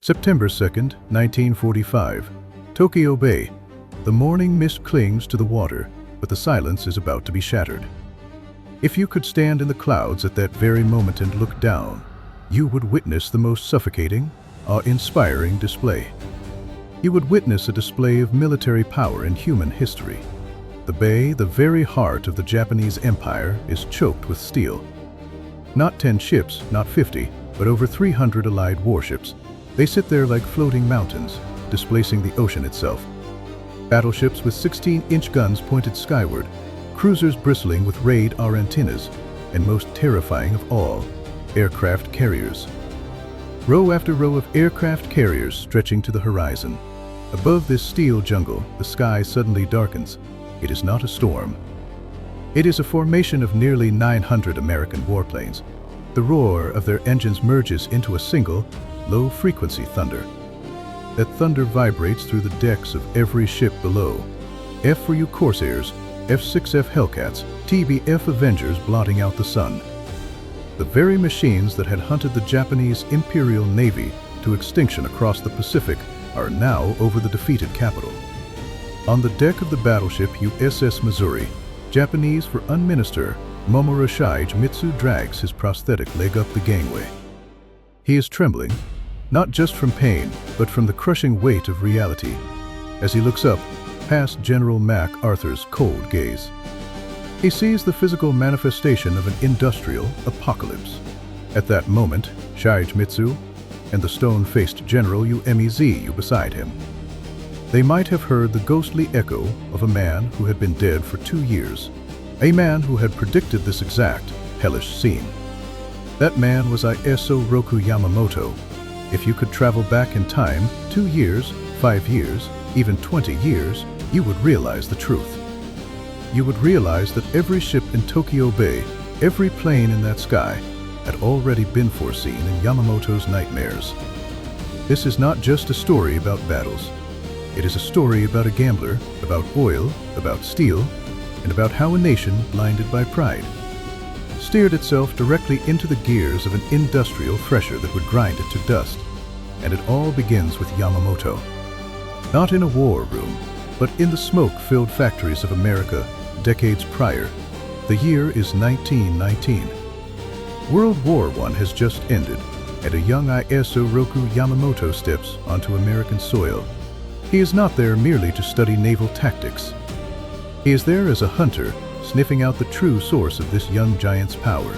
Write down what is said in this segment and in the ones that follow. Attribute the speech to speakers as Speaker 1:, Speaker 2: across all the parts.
Speaker 1: September 2nd, 1945. Tokyo Bay. The morning mist clings to the water, but the silence is about to be shattered. If you could stand in the clouds at that very moment and look down, you would witness the most suffocating, awe-inspiring display. You would witness a display of military power in human history. The bay, the very heart of the Japanese Empire, is choked with steel. Not 10 ships, not 50, but over 300 Allied warships. They sit there like floating mountains, displacing the ocean itself. Battleships with 16-inch guns pointed skyward, cruisers bristling with radar antennas, and most terrifying of all, aircraft carriers. Row after row of aircraft carriers stretching to the horizon. Above this steel jungle, the sky suddenly darkens. It is not a storm. It is a formation of nearly 900 American warplanes. The roar of their engines merges into a single, low-frequency thunder. That thunder vibrates through the decks of every ship below. F for you Corsairs, F-6F Hellcats, TBF Avengers blotting out the sun. The very machines that had hunted the Japanese Imperial Navy to extinction across the Pacific are now over the defeated capital. On the deck of the battleship USS Missouri, Japanese for Minister Mamoru Shigemitsu drags his prosthetic leg up the gangway. He is trembling, not just from pain, but from the crushing weight of reality, as he looks up past General MacArthur's cold gaze. He sees the physical manifestation of an industrial apocalypse. At that moment, Shigemitsu and the stone-faced General Umezu beside him. They might have heard the ghostly echo of a man who had been dead for 2 years, a man who had predicted this exact, hellish scene. That man was Isoroku Yamamoto. If you could travel back in time 2 years, 5 years, even 20 years, you would realize the truth. You would realize that every ship in Tokyo Bay, every plane in that sky, had already been foreseen in Yamamoto's nightmares. This is not just a story about battles. It is a story about a gambler, about oil, about steel, and about how a nation, blinded by pride, steered itself directly into the gears of an industrial thresher that would grind it to dust. And it all begins with Yamamoto. Not in a war room, but in the smoke-filled factories of America decades prior. The year is 1919. World War I has just ended, and a young Isoroku Yamamoto steps onto American soil. He is not there merely to study naval tactics. He is there as a hunter, sniffing out the true source of this young giant's power.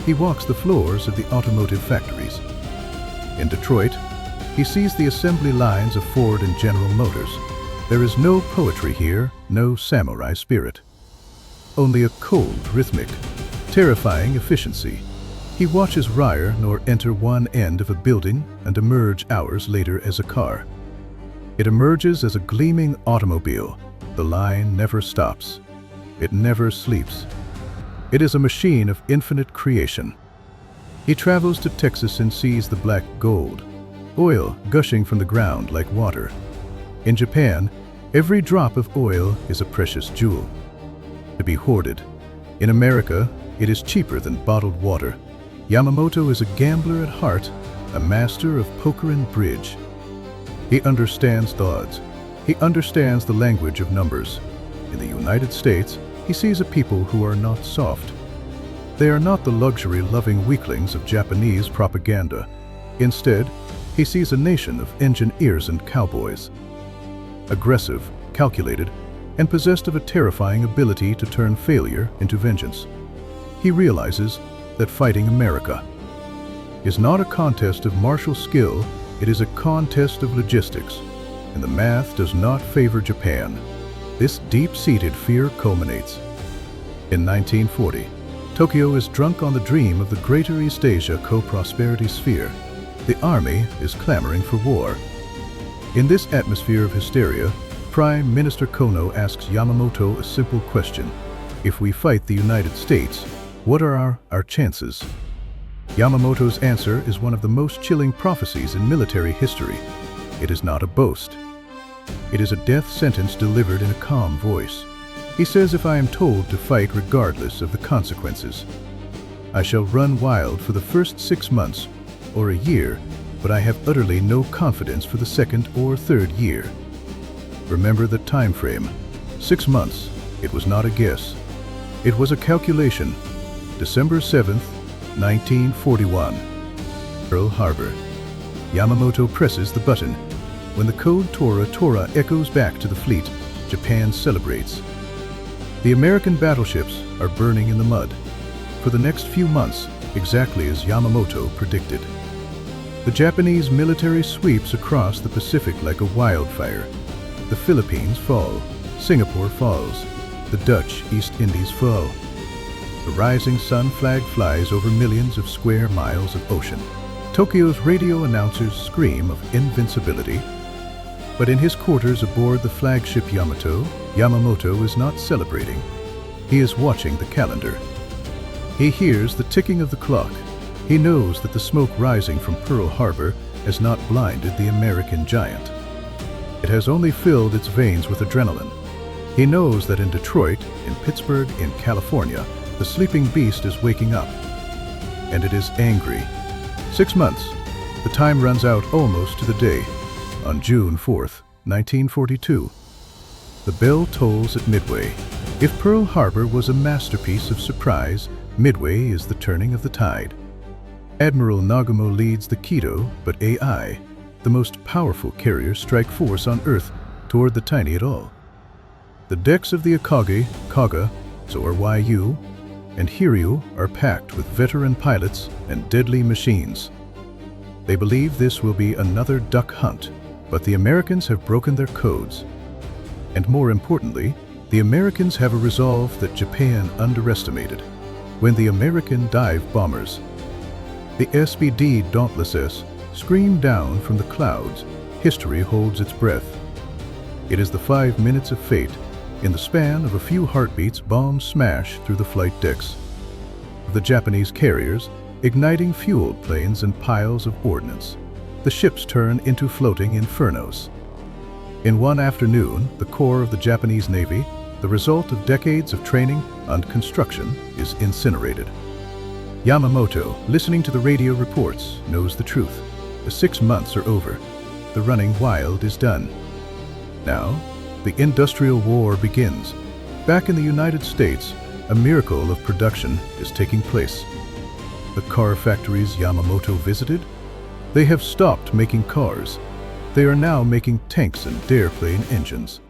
Speaker 1: He walks the floors of the automotive factories. In Detroit, he sees the assembly lines of Ford and General Motors. There is no poetry here, no samurai spirit. Only a cold, rhythmic, terrifying efficiency. He watches Ryder enter one end of a building and emerge hours later as a car. It emerges as a gleaming automobile. The line never stops. It never sleeps. It is a machine of infinite creation. He travels to Texas and sees the black gold, oil gushing from the ground like water. In Japan, every drop of oil is a precious jewel, to be hoarded. In America, it is cheaper than bottled water. Yamamoto is a gambler at heart, a master of poker and bridge. He understands the odds. He understands the language of numbers. In the United States, he sees a people who are not soft. They are not the luxury-loving weaklings of Japanese propaganda. Instead, he sees a nation of engineers and cowboys. Aggressive, calculated, and possessed of a terrifying ability to turn failure into vengeance. He realizes that fighting America is not a contest of martial skill, it is a contest of logistics, and the math does not favor Japan. This deep-seated fear culminates. In 1940, Tokyo is drunk on the dream of the Greater East Asia co-prosperity sphere. The army is clamoring for war. In this atmosphere of hysteria, Prime Minister Kono asks Yamamoto a simple question. If we fight the United States, what are our chances? Yamamoto's answer is one of the most chilling prophecies in military history. It is not a boast. It is a death sentence delivered in a calm voice. He says, if I am told to fight regardless of the consequences, I shall run wild for the first 6 months or a year, but I have utterly no confidence for the second or third year. Remember the time frame. 6 months. It was not a guess. It was a calculation. December 7th, 1941. Pearl Harbor. Yamamoto presses the button. When the code Tora Tora echoes back to the fleet, Japan celebrates. The American battleships are burning in the mud. For the next few months, exactly as Yamamoto predicted. The Japanese military sweeps across the Pacific like a wildfire. The Philippines fall. Singapore falls. The Dutch East Indies fall. The rising sun flag flies over millions of square miles of ocean. Tokyo's radio announcers scream of invincibility. But in his quarters aboard the flagship Yamamoto is not celebrating. He is watching the calendar. He hears the ticking of the clock. He knows that the smoke rising from Pearl Harbor has not blinded the American giant. It has only filled its veins with adrenaline. He knows that in Detroit, in Pittsburgh, in California, the sleeping beast is waking up. And it is angry. 6 months. The time runs out almost to the day. On June 4th, 1942. The bell tolls at Midway. If Pearl Harbor was a masterpiece of surprise, Midway is the turning of the tide. Admiral Nagumo leads the Kido, but AI, the most powerful carrier strike force on Earth, toward the tiny atoll. The decks of the Akage, Kaga, WWII, and Hiryu are packed with veteran pilots and deadly machines. They believe this will be another duck hunt, but the Americans have broken their codes. And more importantly, the Americans have a resolve that Japan underestimated. When the American dive bombers, the SPD Dauntless scream down from the clouds, history holds its breath. It is the 5 minutes of fate. In the span of a few heartbeats, bombs smash through the flight decks of the Japanese carriers, igniting fueled planes and piles of ordnance. The ships turn into floating infernos. In one afternoon, the core of the Japanese Navy, the result of decades of training and construction, is incinerated. Yamamoto, listening to the radio reports, knows the truth. The 6 months are over. The running wild is done. Now, the industrial war begins. Back in the United States, a miracle of production is taking place. The car factories Yamamoto visited, they have stopped making cars. They are now making tanks and airplane engines.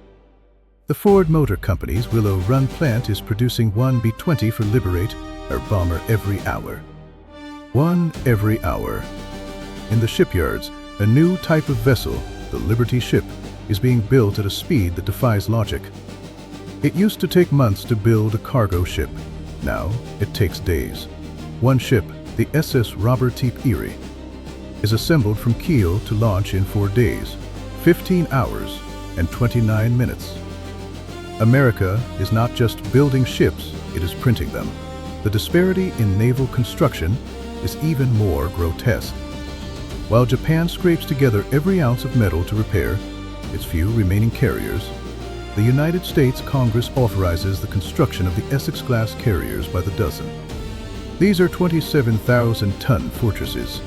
Speaker 1: The Ford Motor Company's Willow Run plant is producing one B-20 for Liberate, our bomber, every hour. One every hour. In the shipyards, a new type of vessel, the Liberty ship, is being built at a speed that defies logic. It used to take months to build a cargo ship. Now, it takes days. One ship, the SS Robert T. Erie, is assembled from keel to launch in 4 days, 15 hours, and 29 minutes. America is not just building ships, it is printing them. The disparity in naval construction is even more grotesque. While Japan scrapes together every ounce of metal to repair its few remaining carriers, the United States Congress authorizes the construction of the Essex-class carriers by the dozen. These are 27,000-ton fortresses.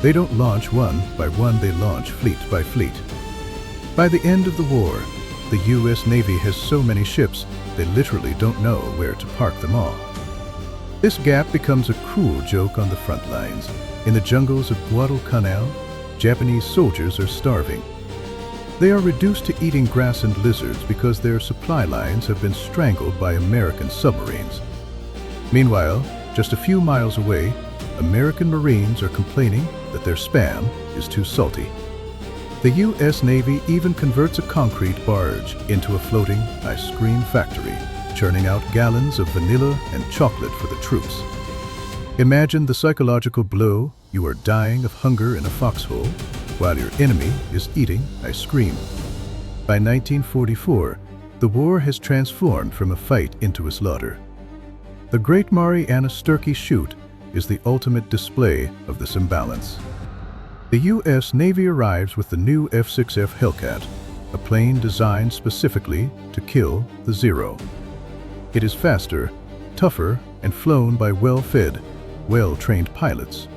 Speaker 1: They don't launch one by one, they launch fleet by fleet. By the end of the war, the U.S. Navy has so many ships, they literally don't know where to park them all. This gap becomes a cruel joke on the front lines. In the jungles of Guadalcanal, Japanese soldiers are starving. They are reduced to eating grass and lizards because their supply lines have been strangled by American submarines. Meanwhile, just a few miles away, American Marines are complaining that their Spam is too salty. The U.S. Navy even converts a concrete barge into a floating ice cream factory, churning out gallons of vanilla and chocolate for the troops. Imagine the psychological blow. You are dying of hunger in a foxhole, while your enemy is eating ice cream. By 1944, the war has transformed from a fight into a slaughter. The Great Mariana Sturkey Shoot is the ultimate display of this imbalance. The U.S. Navy arrives with the new F-6F Hellcat, a plane designed specifically to kill the Zero. It is faster, tougher, and flown by well-fed, well-trained pilots.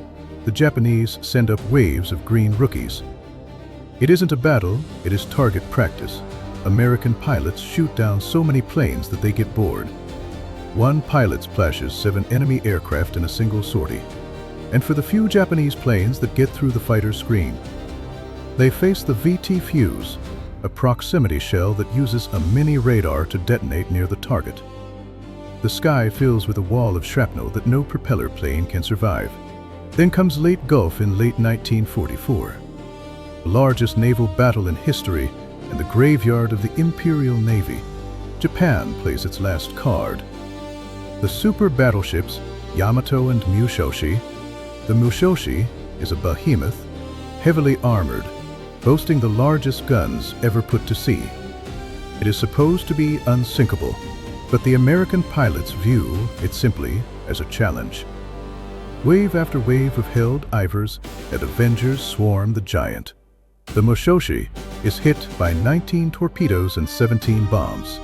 Speaker 1: the Japanese send up waves of green rookies. It isn't a battle, it is target practice. American pilots shoot down so many planes that they get bored. One pilot splashes 7 enemy aircraft in a single sortie. And for the few Japanese planes that get through the fighter's screen, they face the VT Fuse, a proximity shell that uses a mini radar to detonate near the target. The sky fills with a wall of shrapnel that no propeller plane can survive. Then comes Leyte Gulf in late 1944. The largest naval battle in history and the graveyard of the Imperial Navy. Japan plays its last card. The super battleships Yamato and Mushoshi. The Mushoshi is a behemoth, heavily armored, boasting the largest guns ever put to sea. It is supposed to be unsinkable, but the American pilots view it simply as a challenge. Wave after wave of held Ivers and Avengers swarm the giant. The Mushoshi is hit by 19 torpedoes and 17 bombs.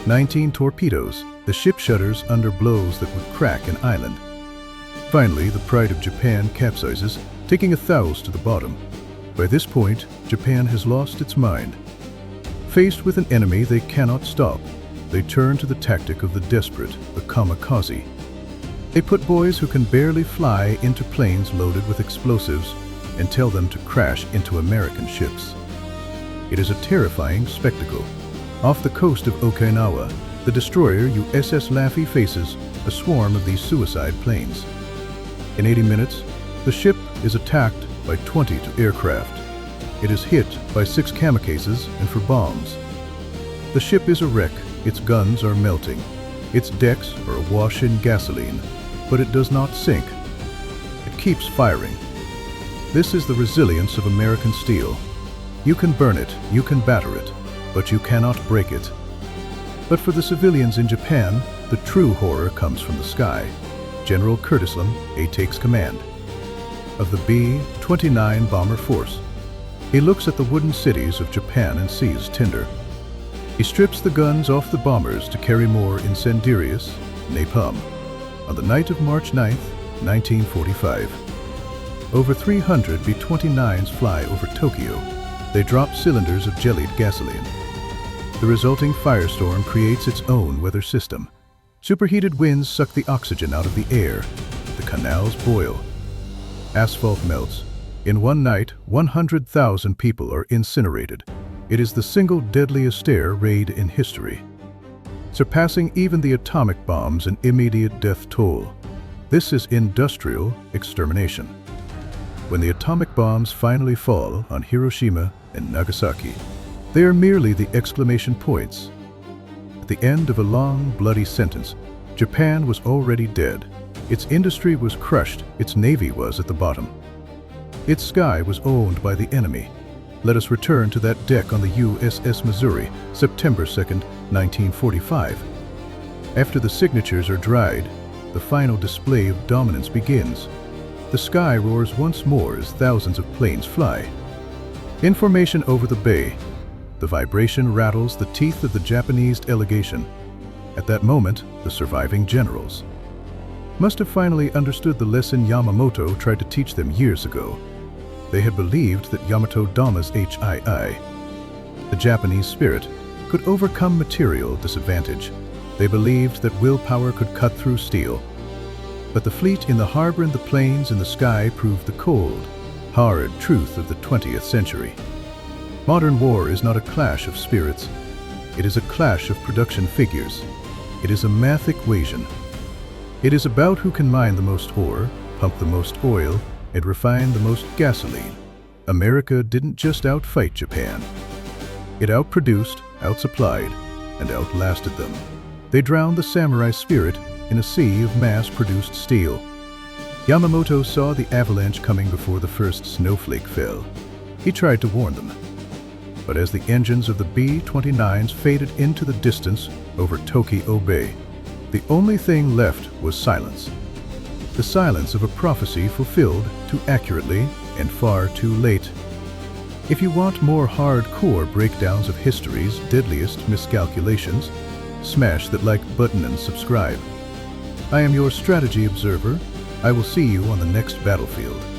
Speaker 1: 19 torpedoes, the ship shudders under blows that would crack an island. Finally, the Pride of Japan capsizes, taking 1,000 to the bottom. By this point, Japan has lost its mind. Faced with an enemy they cannot stop, they turn to the tactic of the desperate, the kamikaze. They put boys who can barely fly into planes loaded with explosives and tell them to crash into American ships. It is a terrifying spectacle. Off the coast of Okinawa, the destroyer USS Laffey faces a swarm of these suicide planes. In 80 minutes, the ship is attacked by 22 aircraft. It is hit by 6 kamikazes and 4 bombs. The ship is a wreck, its guns are melting, its decks are awash in gasoline, but it does not sink. It keeps firing. This is the resilience of American steel. You can burn it, you can batter it, but you cannot break it. But for the civilians in Japan, the true horror comes from the sky. General Curtislam takes command of the B-29 bomber force. He looks at the wooden cities of Japan and sees tinder. He strips the guns off the bombers to carry more incendiaries, napalm. On the night of March 9, 1945, over 300 B-29s fly over Tokyo. They drop cylinders of jellied gasoline. The resulting firestorm creates its own weather system. Superheated winds suck the oxygen out of the air. The canals boil. Asphalt melts. In one night, 100,000 people are incinerated. It is the single deadliest air raid in history, surpassing even the atomic bombs in immediate death toll. This is industrial extermination. When the atomic bombs finally fall on Hiroshima and Nagasaki, they are merely the exclamation points. At the end of a long, bloody sentence, Japan was already dead. Its industry was crushed, its navy was at the bottom. Its sky was owned by the enemy. Let us return to that deck on the USS Missouri, September 2, 1945. After the signatures are dried, the final display of dominance begins. The sky roars once more as thousands of planes fly. In formation over the bay, the vibration rattles the teeth of the Japanese delegation. At that moment, the surviving generals must have finally understood the lesson Yamamoto tried to teach them years ago. They had believed that Yamato Dama's HII, the Japanese spirit, could overcome material disadvantage. They believed that willpower could cut through steel. But the fleet in the harbor and the planes in the sky proved the cold, hard truth of the 20th century. Modern war is not a clash of spirits. It is a clash of production figures. It is a math equation. It is about who can mine the most ore, pump the most oil, and refine the most gasoline. America didn't just outfight Japan. It outproduced, outsupplied, and outlasted them. They drowned the samurai spirit in a sea of mass-produced steel. Yamamoto saw the avalanche coming before the first snowflake fell. He tried to warn them. But as the engines of the B-29s faded into the distance over Tokyo Bay, the only thing left was silence. The silence of a prophecy fulfilled too accurately and far too late. If you want more hardcore breakdowns of history's deadliest miscalculations, smash that like button and subscribe. I am your strategy observer. I will see you on the next battlefield.